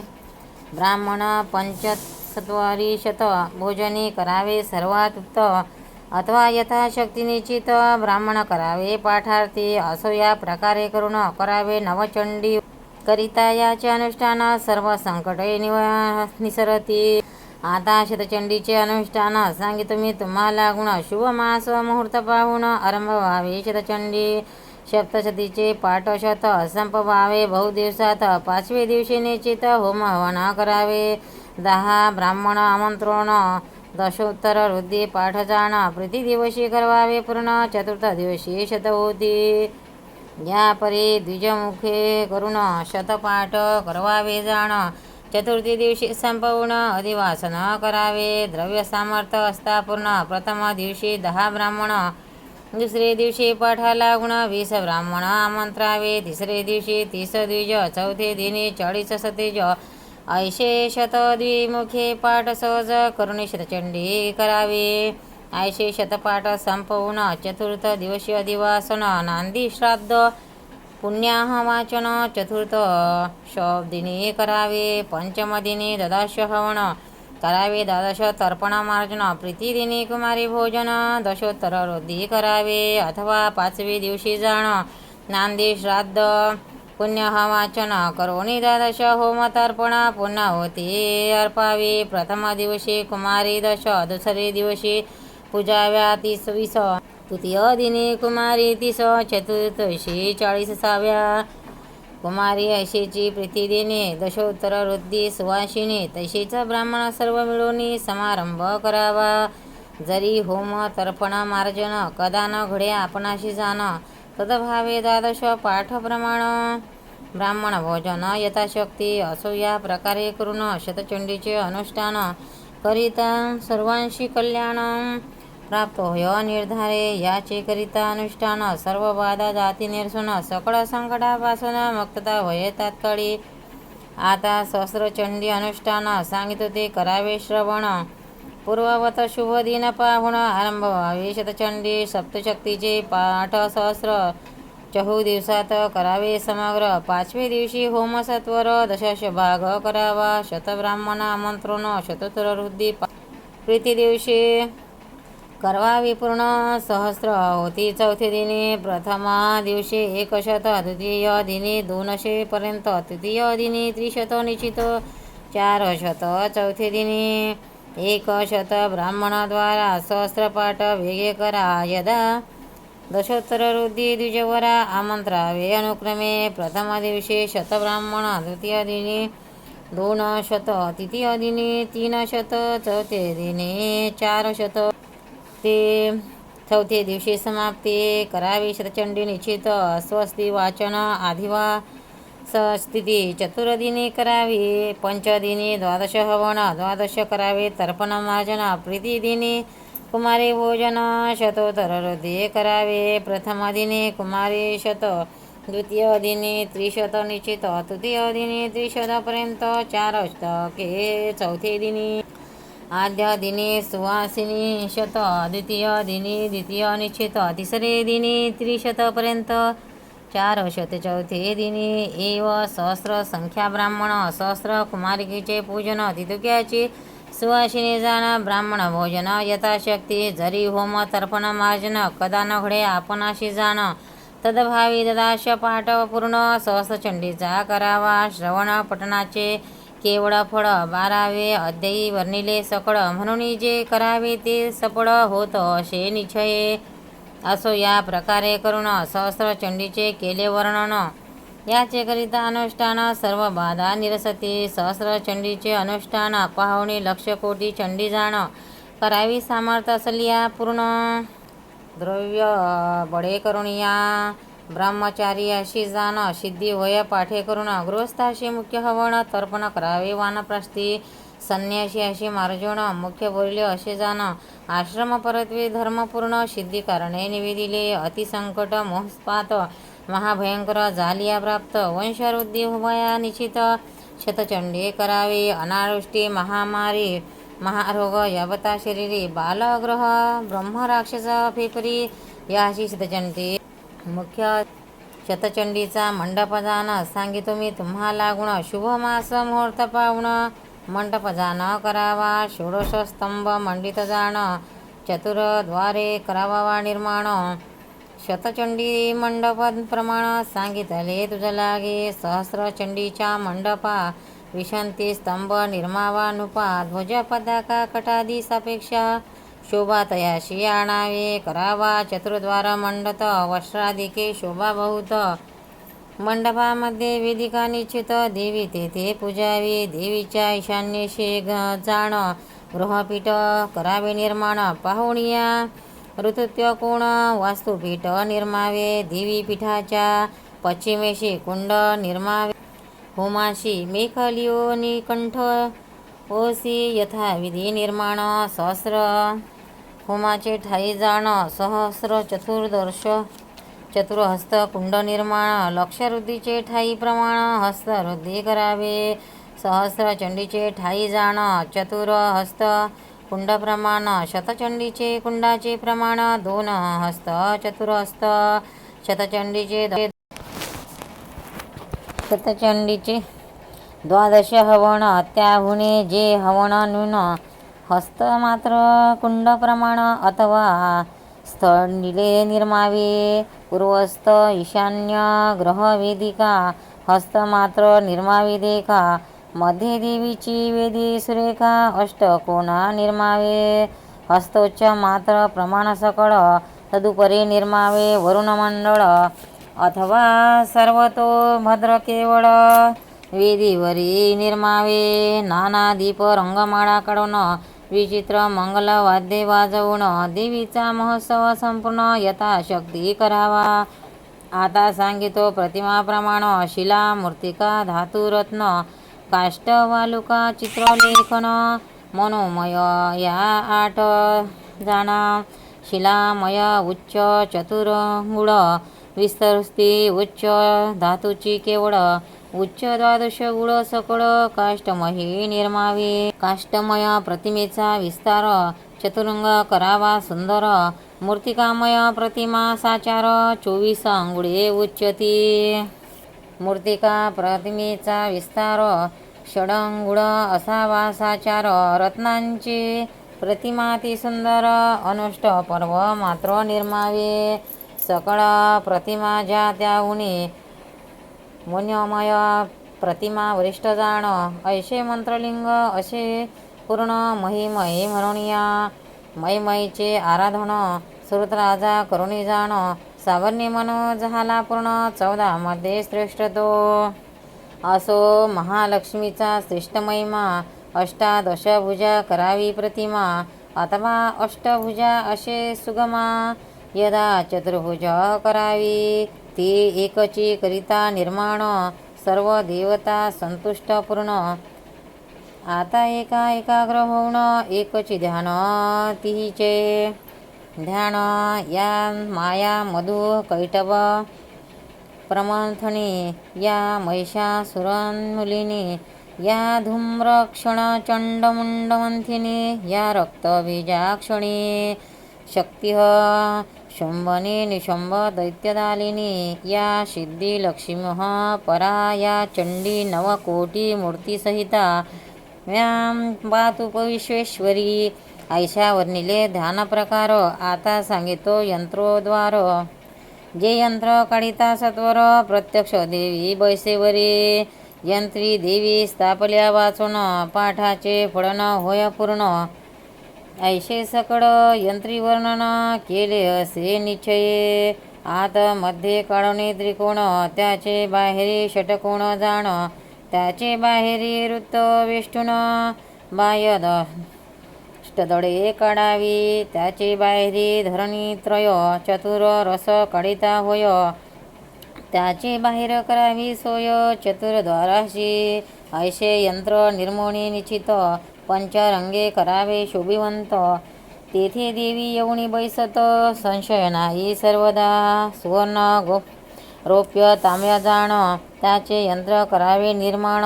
ब्राह्मण 75 शत भोजनी करावे सर्वात उत्तम अथवा यथाशक्ती निश्चित ब्राह्मण करावे पाठार्थी. असो या प्रकारे करून करावे नवचंडी करिता याचे अनुष्ठान सर्व संकटे निसरती. आता शतचंडीचे अनुष्ठान सांगितो मी तुम्हाला. गुण शुभ मास मुहूर्त पाहून आरंभ व्हावे शतचंडी. सप्तशतीचे पाठ शत संपवावे बहुदिवसात. 5वे दिवशी निश्चित होम हवन करावे. 10 ब्राह्मण आमंत्रण. दशोत्तर वृद्धी पाठ जाण प्रतिदिवशी करवावे पूर्ण. चतुर्थ दिवशी शतहोती. या परी द्विजमुखे करून शतपाठ करवावे जाण. चतुर्थी दिवशी संपवून अधिवासन करावे. द्रव्य सामर्थ्य असता पूर्ण. प्रथम दिवशी 10 ब्राह्मण. दुसरे दिवशी पाठाला गुण 20 ब्राह्मण आमंत्रावे. तिसरे दिवशी 30 द्विज. चौथे दिनी 40 सतेज. ऐशे शतद्विमुखे पाठ सहज करून शतचंडी करावे. ऐशे शतपाठ संपवून चतुर्थ दिवशी अधिवासन नांदी श्राद्ध पुण्याह वाचन चतुर्थ शब्दिनी करावे. पंचम दिनी 12 हवन करावे. 12 तर्पण मार्जन. प्रीतिदिनी कुमारी भोजन. दशोत्तर वृद्धी करावे. अथवा 5वे दिवशी जाण नांदी श्राद्ध पुण्य वाचन करोनी 12 होम तर्पण पुन्हा होती अर्पावे. प्रथम दिवशी कुमारी 10. दुसरे दिवशी पूजाव्या 30. तृतीय दिनी कुमारी 30. चतुर्थशी 40. कुमारी ऐशीची प्रीतिदिनी दशोत्तर वृद्धी सुवासिनी. तशीच ब्राह्मण सर्व मिळून समारंभ करावा. जरी होम तर्पण मार्जन कदा न घडे आपणाशी जाण तदभावे 12 पाठ प्रमाण ब्राह्मण भोजन यथाशक्ती. असो या प्रकारे करून शतचंडीचे अनुष्ठान करिता सर्वांशी कल्याण प्राप्त होय निर्धारे. याचे करिता अनुष्ठान सर्व बाधा जाती निरसून सकळ संकटापासून मुक्तता होय तात्काळी. आता सहस्रचंडी अनुष्ठान सांगितो ते करावे श्रवण. पूर्ववत शुभ दिन पाहुण आरंभ व्हावे शतचंडी सप्तशक्तीचे पाठ सहस्र 4 दिवसात करावे समग्र. 5वे दिवशी होम सत्वर दशश भाग करावा शतब्राह्मण आमंत्रण शतोत्तरवृद्धी प्रीती दिवशी करवावी पूर्ण सहस्र होती. 4थ्या दिनी प्रथमा दिवशी 100 द्वितीय दिनी 200 पर्यंत तृतीय दिनी 300 निश्चित 400 चौथे दिनी 100 ब्राह्मणाद्वारा सहस्रपाठ वेगे करा. यदा दशोत्तरवृद्धी द्विजवरा आमंत्रावे अनुक्रमे. प्रथम दिवशी शतब्राह्मण द्वितीय दिनी 200 तृतीय दिनी 300 चौथे दिनी 400 ते चौथे दिवशी समाप्ती करावी शतचंडी निश्चित. स्वस्ती वाचन आधिवा स्थिती चतुर्दिनी करावी. पंचदिनी 12 हवन 12 करावे तर्पण मार्जन. प्रीतिदिनी कुमारी भोजन शतोत्तरवृद्धी करावे. प्रथम दिनी कुमारी शत द्वितीय दिनी 300 निश्चित तृतीय दिनी 300 पर्यंत 400 के चौथे दिनी आद्य दिनी सुवासिनी शत द्वितीय दिनी द्वितीय निश्चित तिसरे दिनी 300 पर्यंत 400 चौथे दिनी एव सहस्र संख्या ब्राह्मण सहस्र कुमारिकेचे पूजन तितुक्याची सुवासिनी जाण ब्राह्मण भोजन यथाशक्ती. जरी होम तर्पण मार्जन कदा न घडे आपणाशी जाण तदभावी ददाश पाठ पूर्ण सहस्रचंडीचा करावा. श्रवण पठणाचे केवळ फळ 12वे अध्यायी वर्णिले सकळ म्हणून जे करावे ते सफळ होत असे निश्चये. असो या प्रकारे करून सहस्रचंडीचे केले वर्णन. याचे करिता अनुष्ठान सर्व बाधा निरसती. सहस्रचंडीचे अनुष्ठान पाहुणे 1,00,000 कोटी चंडी जाण करावी सामर्थ्य असलिया पूर्ण द्रव्य बडे करुणिया ब्रह्मचारी अशी जाण सिद्धी होय पाठे करून. गृहस्थाशी मुख्य हवन तर्पण करावे. वानप्रस्थी संन्यासी अशी मार्जोन मुख्य बोलले असे जाण. आश्रम परत्वे धर्मपूर्ण सिद्धी कारणे निवेदिले. अतिसंकट मोहस्पात महाभयंकर झालिया प्राप्त वंशवृद्धी होवया निश्चित शतचंडी करावे. अनावृष्टी महामारी महारोग यावता शरीरी बालग्रह ब्रह्मराक्षस फेकरी याशी शतचंडी मुख्य. शतचंडीचा मंडपजान सांगितो मी तुम्हाला गुण. शुभ मास मुहूर्त पाहुण मंडपजान करावा. 16 स्तंभ मंडित जाण चतुर्द्वारे करावा निर्माण. शतचंडी मंडप प्रमाण सांगितले तुझ लागे. सहस्रचंडीच्या मंडपा विशंती स्तंभ निर्मावा नुपा. ध्वज पताका कटादी सापेक्षा शोभा तयाशी आणावे करावा. चतुर्द्वार मंडत वस्त्रादिके शोभा बहुत. मंडपामध्ये वेदिका निश्चित देवी तेथे पूजावी. देवीच्या ईशान्येशी जाण गृहपीठ करावे निर्माण. पाहुणिया ऋतुत्वकोण वास्तुपीठ निर्मावे. देवी पीठाच्या पश्चिमेशी कुंड निर्मावे. होमाशी मेखलियो निकंठ ओसी यथाविधी निर्माण. सहस्र होमाचे ठाई जाण सहस्र चतुर्हस्त कुंड निर्माण. लक्षवृद्धीचे ठाई प्रमाण हस्तवृद्धी करावे. सहस्रचंडीचे ठाई जाण चतुर्हस्त कुंड प्रमाण. शतचंडीचे कुंडाचे प्रमाण 2 हस्त चतुर्हस्त. शतचंडीचे 12 हवन त्याहुने जे हवन न्यून हस्त मात्र कुंड प्रमाण अथवा स्थळ निले निर्मावे. पूर्वस्थ ईशान्य ग्रहवेदिका हस्तमात्र निर्मावी देखा. मध्ये देवीची वेदी सुरेखा अष्टकोना निर्मावे. हस्तोच्च मात्र प्रमाण सकळ तदुपरी निर्मावे. वरुणमंडळ अथवा सर्वतो भद्र केवळ वेदीवरी निर्मावे. नाना दीप रंगमाळा काढून विचित्र मंगल वाद्ये वाजवून देवीचा महोत्सव संपूर्ण यथाशक्ती करावा. आता सांगितो प्रतिमाप्रमाण शिला मूर्तिका धातुरत्न काष्ट वालुका चित्रलेखन मनोमय या 8 जाणा. शिलामय उच्च चतुर्गुण विस्तृती उच्च धातूची केवळ उच्च द्वादश गुळ सकळ काष्टमही निर्मावे. काष्टमय प्रतिमेचा विस्तार चतुरंग करावा सुंदर. मूर्तिकामय प्रतिमा साचार 24 अंगुळे उच्चती. मूर्तिका प्रतिमेचा विस्तार षडंगुळ असावा साचार. रत्नांची प्रतिमा ती सुंदर अनुष्ट पर्व मात्र निर्मावे. सकळ प्रतिमा ज्या त्याहुनी मुन्यमय प्रतिमा वरिष्ठ जाण. ऐसे मंत्रलिंग असे पूर्ण महिमय म्हणूनिया. मैमयचे आराधन सुरतराजा करुणी जाण. सावर्णी मनो झाला पूर्ण 14 मध्ये श्रेष्ठ तो. असो महालक्ष्मीचा श्रेष्ठ महिमा. अष्टादशभुजा करावी प्रतिमा अथवा अष्टभुजा असे सुगमा. यदा चतुर्भुज करावी ती एकची करिता निर्माण. सर्व देवता संतुष्ट पूर्ण. आता एका एकाग्र होऊन एकची ध्यान तिचे. ध्यान या माया मधु कैटभ प्रमथनी. या महिषासुरन्मुलिनी. या धूम्रक्षण चंडमुंडमंथिनी. या रक्तबीजाक्षिणी. शक्तिः शुंभनी निशुंभ दैत्यदालिनी. या सिद्धिलक्ष्मीः परा. या चंडी नवकोटी मूर्तिसहिता. व्याम पातुपविश्वेश्वरी. ऐशा वर्णिले ध्यान प्रकार. आता सांगितो यंत्रोद्वार. जे यंत्र काढिता सत्वर प्रत्यक्ष देवी बैसेवरी. यंत्री देवी स्थापल्या वाचून पाठाचे फळन होय पूर्ण. ऐसे सकळ यंत्री वर्णन केले असे निश्चये. आत मध्ये काढणे त्रिकोण त्याचे बाहेरी षटकोण जाण. त्याचे बाहेरी वृत्त वेष्टून बाह्य अष्टदळे काढावी. त्याचे बाहेरी धरणी त्रय चतुर रस काढिता होय. त्याचे बाहेर करावी सोय चतुर्द्वाराशी. ऐसे यंत्र निर्मोणी निश्चित. पंचरंगे करावे शोभिवंत. तेथे देवी येऊनी बैसत संशय नाही सर्वदा. सुवर्ण रौप्य तांब्या जाण. त्याचे यंत्र करावे निर्माण.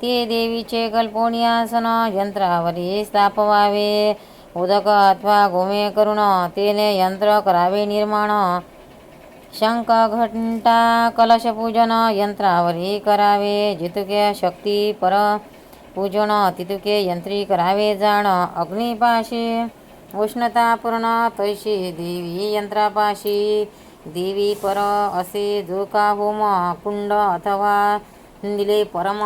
ते देवीचे कल्पोनियासन यंत्रावरी स्थापवावे. उदक अथवा गोमे करून तेने यंत्र करावे निर्माण. शंख घंटा कलशपूजन यंत्रावरी करावे. जितुके शक्ती पर पूजन तितुके यंत्री करावे जाण. अग्निपाशी उष्णता पूर्ण तैशी देवी यंत्रापाशी. देवी पर असे जो का होम कुंड अथवा दिले परम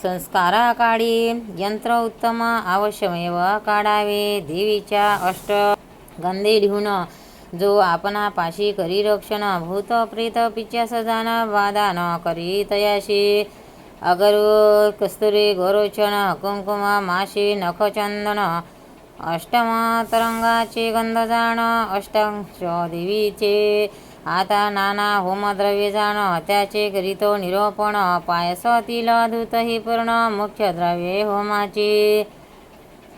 संस्कारा काढी. यंत्र उत्तम अवश्यमेव काढावे. देवीच्या अष्ट गंधे लिहून जो आपणापाशी करी रक्षण. भूत प्रेत पिच्या सजान बाधा न करी तयाशी. अगरू कस्तुरी गोरोचन कुंकुम माशी नखचंदन. अष्टम तरंगाचे गंध जाण. अष्टांश देवीचे आता नाना होमद्रव्ये जाण. त्याचे करीतो निरोपण. पायस तिल दूत ही पूर्ण मुख्य द्रव्ये होमाची.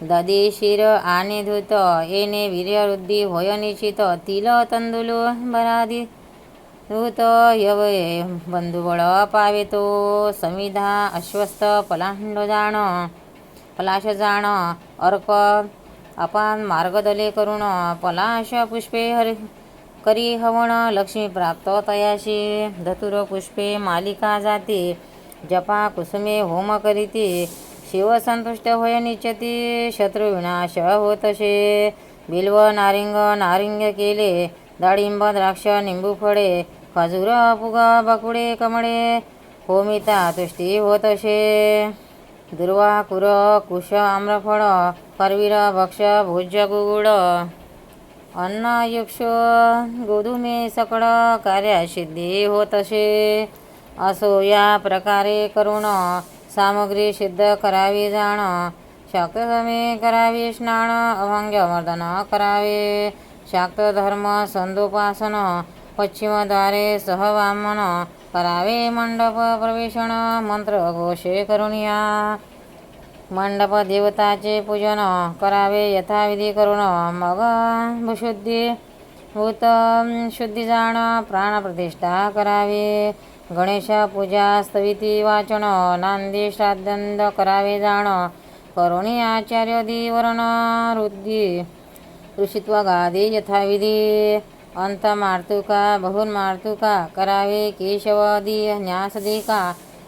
दधी शिर आणि धूत येणे वीर्यवृद्धी होय निश्चित. तिल तंदूल बरादी धूत यवये बंधुबळ पावेतो. समिधा अश्वस्थ पलांड जाण. पलाश जाण. अर्क अपान मार्गदले करून पलाश पुष्पे करी हवण लक्ष्मी प्राप्त तयाशी. धतुर पुष्पे मालिका जाती. जपा कुसुमे होम करीती. शिव संतुष्ट होय निश्चती. शत्रुविनाश होतसे. बिल्व नारिंग नारिंग केले. डाळिंब द्राक्ष निंबू फळे. खजूर पुग बकुडे कमळे. होमिता तुष्टी होतसे. दुर्वा कुर कुश आम्रफळ. करवीर भक्ष भोज्य गुगुळ. अन्न युक्ष गोधुमे सकळ कार्यासिद्धी होतसे. असो या प्रकारे करून सामग्री सिद्ध करावी जाण. शाक्तसमे करावे स्नान. अभंगमर्दन करावे. शाक्त धर्म संदोपासन. पश्चिमद्वारे सहवामन करावे. मंडप प्रवेशण मंत्र घोषे करुनिया. मंडप देवताचे पूजन करावे यथाविधी करून. मग भूशुद्धी भूत शुद्धी जाण. प्राणप्रतिष्ठा करावे. गणेश पूजा स्तविती वाचन नांदी श्राद्धांद करावे जाण करुणी आचार्य दिवरण रुद्धी ऋषित्व गादी यथाविधी अंत मार्तुका बहुन मार्तुका करावे केशवदी न्यासदिका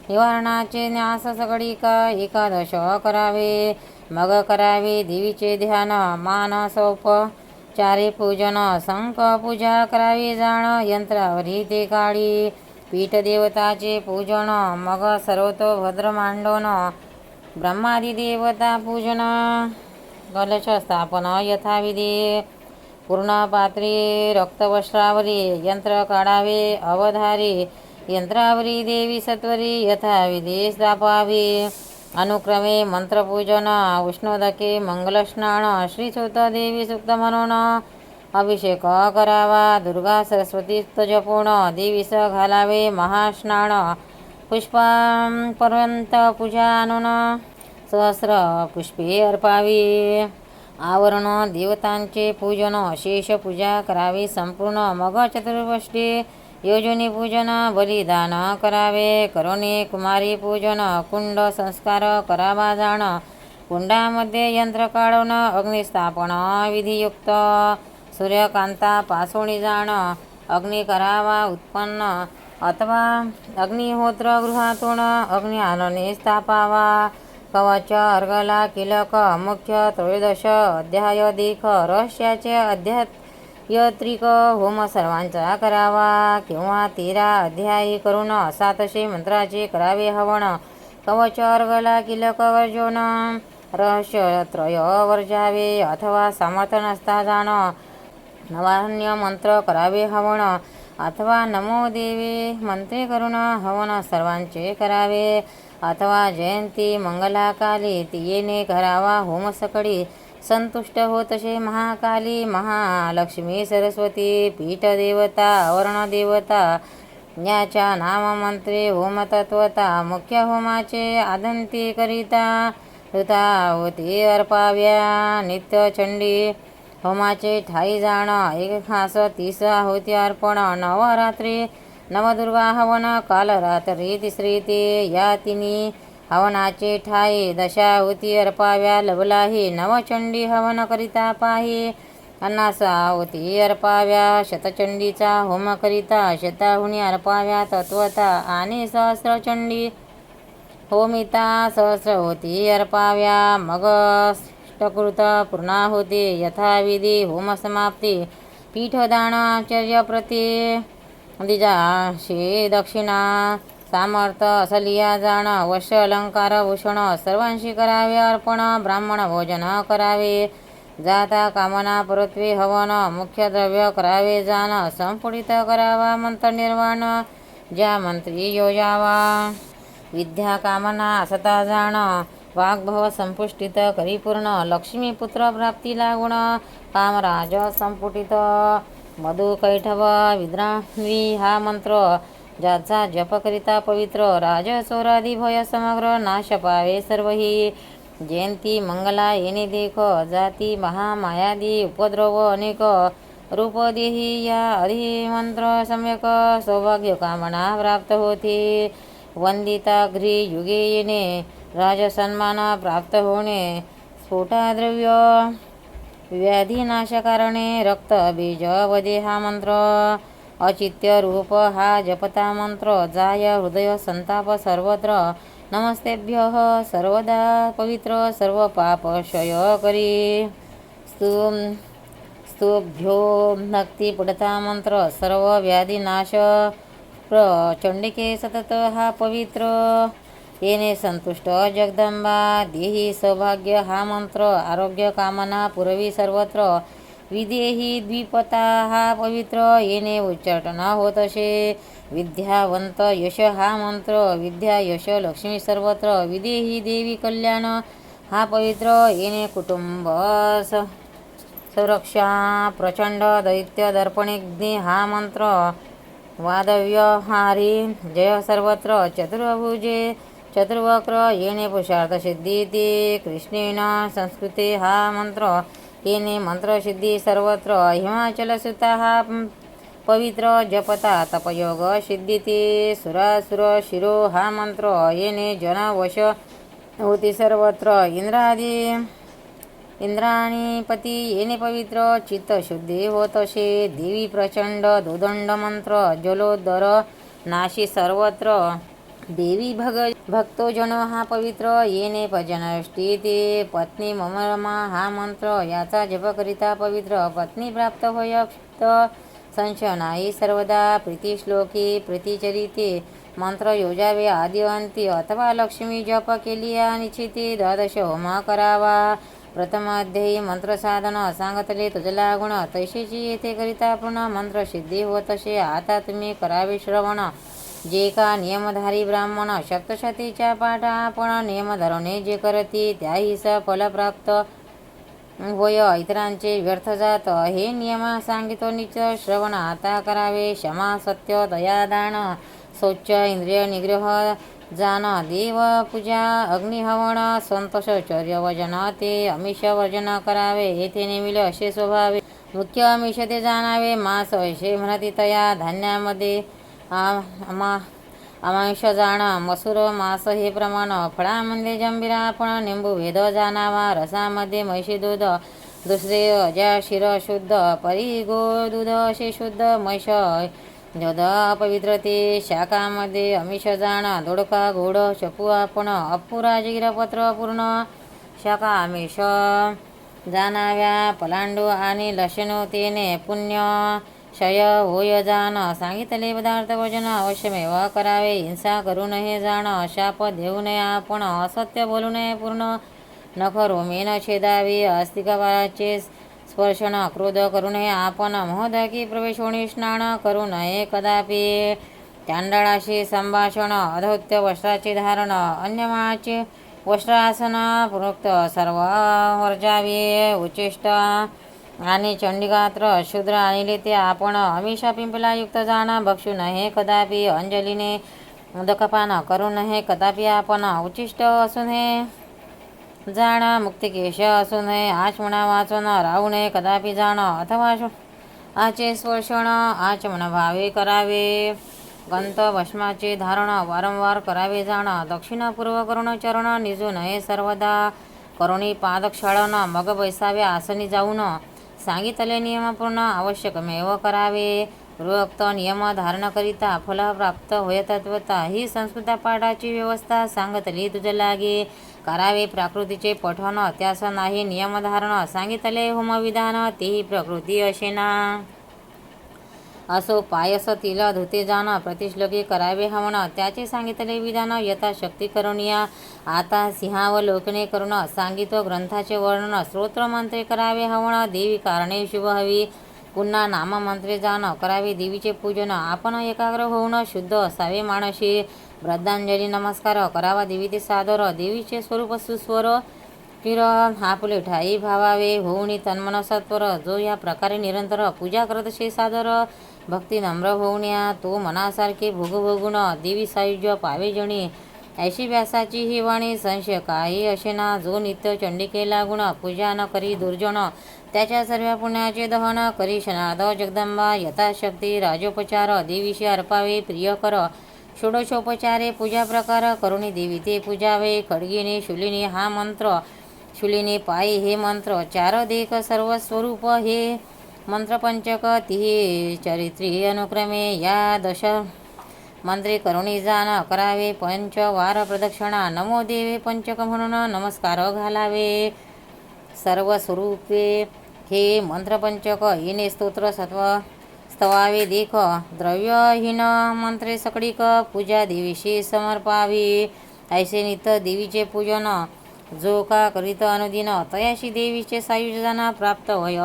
निवारणाचे न्यास सगळीका एकादश करावे मग करावे देवीचे ध्यान मानसोपचारे पूजन संक पूजा करावी जाण यंत्रावरी ते काळी पीठ देवताचे पूजन मग सर्वतोभद्र मांडन ब्रह्मादी देवता पूजन कलश स्थापन यथाविधी पूर्ण पात्री रक्तवस्त्रावरी यंत्र काढावे अवधारी यंत्रावरी देवी सत्वरी यथाविधी स्थापावी अनुक्रमे मंत्रपूजन उष्णोदके मंगलस्नान श्रीसुत देवी सुक्त म्हणून अभिषेक करावा दुर्गा सरस्वती जपून देवीस घालावे महास्नान पुष्पापर्यंत पूजा आणून सहस्र पुष्पे अर्पावी आवरण देवतांचे पूजन शेष पूजा करावी संपूर्ण मग चतुर्वष्टी योजनी पूजन बलिदान करावे करुणे कुमारी पूजन कुंड संस्कार करावा जाण कुंडामध्ये यंत्र काढून अग्निस्थापन विधियुक्त सूर्यकांता पासोणी जाण अग्नी करावा उत्पन्न अथवा अग्निहोत्र गृहातून अग्नि आणणे स्थापावा कवच अर्गला किलक मुख्य त्रयोदश अध्याय देख रहस्याचे अध्यात्रिक होम सर्वांचा करावा किंवा 13 अध्यायी करून 700 मंत्राचे करावे हवण कवच अर्गला किलक वर्जोन रहस्य त्रय वर्जावे अथवा सामर्थ्य नसता जाण नवान्य मंत्र करावे हवण अथवा नमो देवे मंत्रे करून हवन सर्वांचे करावे अथवा जयंती मंगलाकाली तियेने करावा होम सकळी संतुष्ट होतसे महाकाली महालक्ष्मी सरस्वती पीठदेवता आवरणदेवता याच्या नाममंत्रे होमतत्वता मुख्य होमाचे आदंती करिता ऋतावती अर्पाव्या नित्यचंडी होमाचे ठाई जाण एक खास 30 आहुती अर्पण नवरात्री नवदुर्गा हवन काल रात्री तिसरी ते या तिन्ही हवनाचे ठाई दशाहुती अर्पाव्या लवलाही नवचंडी हवन करिता पाही 50 आहुती अर्पाव्या शतचंडीचा होम करिता शताहुनी अर्पाव्या तत्वता आणि सहस्रचंडी होमिता सहस्रहुती अर्पाव्या मग अष्टकृत पूर्णाहुती यथाविधी होमसमाप्ती पीठदान आचार्य प्रती दिजाशे दक्षिणा सामर्थ असलिया जाण वश अलंकार भूषण सर्वांशी करावे अर्पण ब्राह्मण भोजन करावे जाता कामना परत्वे हवन मुख्य द्रव्य करावे जाण संपुडित करावा मंत्र निर्वाण ज्या मंत्री योजावा विद्या कामना असता जाण वाग्भव संपुष्टित करिपूर्ण लक्ष्मीपुत्र प्राप्तीला गुण कामराज संपुटित मधु कैठव विद्रान्वी हा मंत्र ज्याचा जप करिता पवित्र राजसोरादी भय समग्र नाश पावे सर्वही जयंती मंगला येणे देख जाती महामायादी उपद्रव अनेक रूप देही या अधिमंत्र सम्यक सौभाग्य कामना प्राप्त होती वंदिता घ्री युगे येणे राजसन्मान प्राप्त होणे स्फोटाद्रव्य व्याधिनाशकारणे रक्त बीज वदे हा मंत्र अचित्य रूप हा जपता मंत्र जाय हृदय संताप सर्वत्र नमस्तेभ्यः सर्वदा पवित्र सर्व पाप क्षय करी स्तुभ्यो भक्ती पडता मंत्र सर्व व्याधिनाश प्रचंडिके सतत हा पवित्र येणे संतुष्ट जगदंबा देही सौभाग्य हा मंत्र आरोग्य कामना पुरवी सर्वत्र विदेही द्विपता हा पवित्र येणे उच्चाटन होत असे विद्यावंत यश हा मंत्र विद्या यश लक्ष्मी सर्वत्र विदेही देवी कल्याण हा पवित्र येणे कुटुंब संरक्षा प्रचंड दैत्य दर्पणिग्नी हा मंत्र वादव्यहारी जय सर्वत्र चतुर्भुजे चतुर्वक्र येणे पुरुषार्थ सिद्धी ती कृष्णेन संस्कृते हा मंत्र येणे मंत्रसिद्धी सर्वत्र हिमाचल सुता हा पवित्र जपता तपयोग सिद्धीते सुरासुर शिरो हा मंत्र येणे जन वश होती सर्वत्र इंद्राणीपती येणे पवित्र चित्त शुद्धी होत असे देवी प्रचंड दुदंड मंत्र जलोदर नाशी सर्वत्र देवी भक्तोजन हा पवित्र येणे भजनष्टी ते पत्नी ममरमा हा मंत्र याचा जप करिता पवित्र पत्नी प्राप्त होय संशय नाही सर्वदा प्रीतिश्लोकी प्रीतिचरिते मंत्र योजावे आदि अंती अथवा लक्ष्मी जप केली निश्चिती द्वादश होम करावा प्रथम अध्यायी मंत्र साधन सांगतले तुझला गुण तैशीची येथे करिता पुन्हा मंत्र सिद्धी होत असे आता तुम्ही करावे श्रवण जे का नियमधारी ब्राह्मण सप्तशतीच्या पाठ आपण नियम धरणे जे करती त्याही फल प्राप्त होय इतरांचे व्यर्थ जात हे नियम सांगितो निच श्रवण आता करावे क्षमा सत्य दयादान शौच इंद्रिय निग्रह जान देव पूजा अग्निहवन संतोष चर्य वजन ते आमिष वर्जन करावे येथे नेमिले असे स्वभावे मुख्य आमिष ते जाणावे मास असे म्हणती तया धान्यामध्ये आमांश जाण मसूर मास हे प्रमाण फळामध्ये जंबिरा पण निंबू भेद जाणावा रसामध्ये म्हैशी दूध दुसरे अजा शिर शुद्ध परी गो दूध असे शुद्ध म्हैश जद अपवित्रते शाखामध्ये आमिष जाण दोडका घोड शकू आपण अपुरा जिरपत्र पूर्ण शाखा आमिष जाणाव्या पलांडू आणि लशणू तेने पुण्य क्षय होय जाण सांगितले पदार्थ वचन अवश्यमेव करावे हिंसा करू नये जाण शाप देऊ नये आपण असत्य बोलू नये पूर्ण नख रोमेन छेदावे अस्तिकवाचे स्पर्शन क्रोध करू नये आपण महोदकी प्रवेश होणी स्नान करू नये कदापि चांडाळाशी संभाषण अधौत्य वस्त्राचे धारण अन्यमाचे वस्त्रासन प्रोक्त सर्व वर्जावे उच्चिष्ट आणि चंडिकात्र शूद्र आणले ते आपण अमिषा पिंपलायुक्त जाणा भक्षू नये कदापि अंजलीने उदकपान करू नये कदापि आपण उच्चिष्ट असू नये जाण मुक्तिकेश असू नये आचमना वाचून राहू नये कदापि जाण अथवा आचे स्पर्शण आचमन भावे करावे गंत भस्माचे धारण वारंवार करावे जाण दक्षिणापूर्व करुण चरण निजू नये सर्वदा करुणी पादक्षाळन मग बैसावे आसनी जाऊन सांगितले नियमपूर्ण आवश्यकमेव करावे रोक्त नियम धारण करिता फल प्राप्त होय तत्वता ही संस्कृत पाठाची व्यवस्था सांगतली तुझ लागे करावे प्राकृतीचे पठण त्यास नाही नियमधारण सांगितले होमविधान तेही प्रकृती असेना असो पायस तिल धुते जाण प्रतिश्लोकी करावे हवण त्याचे सांगितले विधान यथाशक्ती करुणिया आता सिंहावलोकने करून सांगितो ग्रंथाचे वर्णन स्तोत्रमंत्रे करावे हवण देवी कारणे शुभ हवी पुन्हा नाममंत्रे जाण करावे देवीचे पूजन आपण एकाग्र होऊन शुद्ध असावे मानशी श्रद्धांजली नमस्कार करावा देवीचे सादर देवीचे स्वरूप सुस्वर चिर आपुले ठाई भावावे होऊनी तन्मन सत्वर जो या प्रकारे निरंतर पूजा करत असे सादर भक्ती नम्र होऊन्या तो मनासारखे भोगभोगुण देवी सायुज्य पावे जणी ऐशी व्यासाची ही वाणी संशय काही असेना जो नित्य चंडिके लागुण पूजा न करी दुर्जन त्याच्या सर्व पुण्याचे दहन करी क्षणार्ध जगदंबा यथाशक्ती राजोपचार देवीशी अर्पावे प्रिय कर षोडशोपचारे पूजा प्रकार करुणी देवी ते पूजावे खडगीने शूलिनी हा मंत्र शूलिनी पायी हे मंत्र चार देख सर्व स्वरूप हे मंत्रपंचक तिही चरित्री अनुक्रमे या दश मंत्रे करुणी जाण करावे पंचवार प्रदक्षिणा नमो देवे पंचक म्हणून नमस्कार घालावे सर्व स्वरूपे हे मंत्रपंचक येणे स्तोत्र स्तवावे देख द्रव्यहीन मंत्रे सकळीक पूजा देवीशी समर्पावी ऐसे नित्य देवीचे पूजन जो का करीत अनुदिन तयाशी देवीचे सायुज्य प्राप्त होय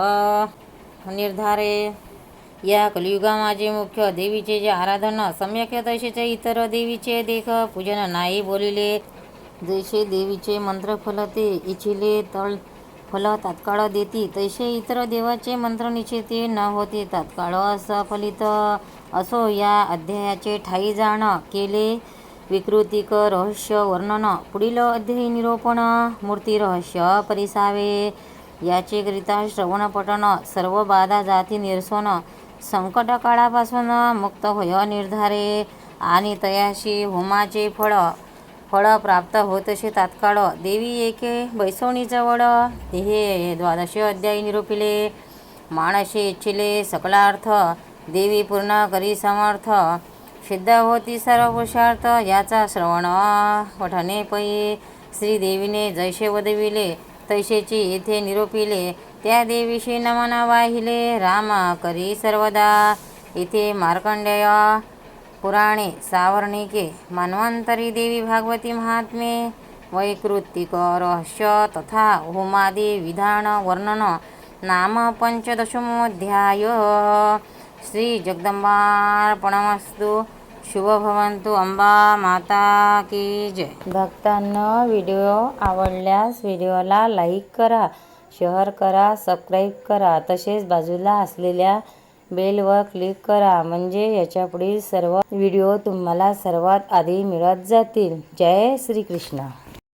निर्धारे या कलियुगा माझे मुख्य देवीचे जे आराधन सम्यक तसेच इतर देवीचे देख पूजन नाही बोलिले जैसे देवीचे मंत्र फलते इच्छिले तळ फल तात्काळ देती तैसे इतर देवाचे मंत्र निश्चिते न होते तात्काळ असफलित असो या अध्यायाचे ठाई जाण केले विकृतिक रहस्य वर्णन पुढील अध्यायी निरूपण मूर्ती रहस्य परिसावे याचे करिता श्रवण पठण सर्व बाधा जाती निरसन संकटकाळापासून मुक्त होय निर्धारे, आणि तयाशी होमाचे फळ प्राप्त होतसे तात्काळ. देवी एके बैसवणीजवळ हे 12 अध्यायी निरूपिले. माणसे इच्छिले सकलार्थ, देवी पूर्ण करी समर्थ. सिद्ध होती सर्व पुरुषार्थ, याचा श्रवण पठणे पै. श्रीदेवीने जैसे वदविले, तैसेची येथे निरूपिले. त्या देवीशी नमन वाहिले, राम करी सर्वदा. इथे मार्कंडेय पुराणे सावर्णिके मन्वंतरी देवी भागवती महात्मे. वैकृतिक रहस्य तथा होमादि विधान वर्णन नाम 15मोऽध्याय. श्री जगदंबार्पणमस्तु. शुभ भवन्तु. अंबा माता की जय. भक्तांनो, व्हिडिओ आवडल्यास व्हिडिओला लाईक करा, शेअर करा, सबस्क्राईब करा. तसेच बाजूला असलेल्या बेलवर क्लिक करा, म्हणजे याच्या पुढील सर्व व्हिडिओ तुम्हाला सर्वात आधी मिळत जातील. जय श्री कृष्ण.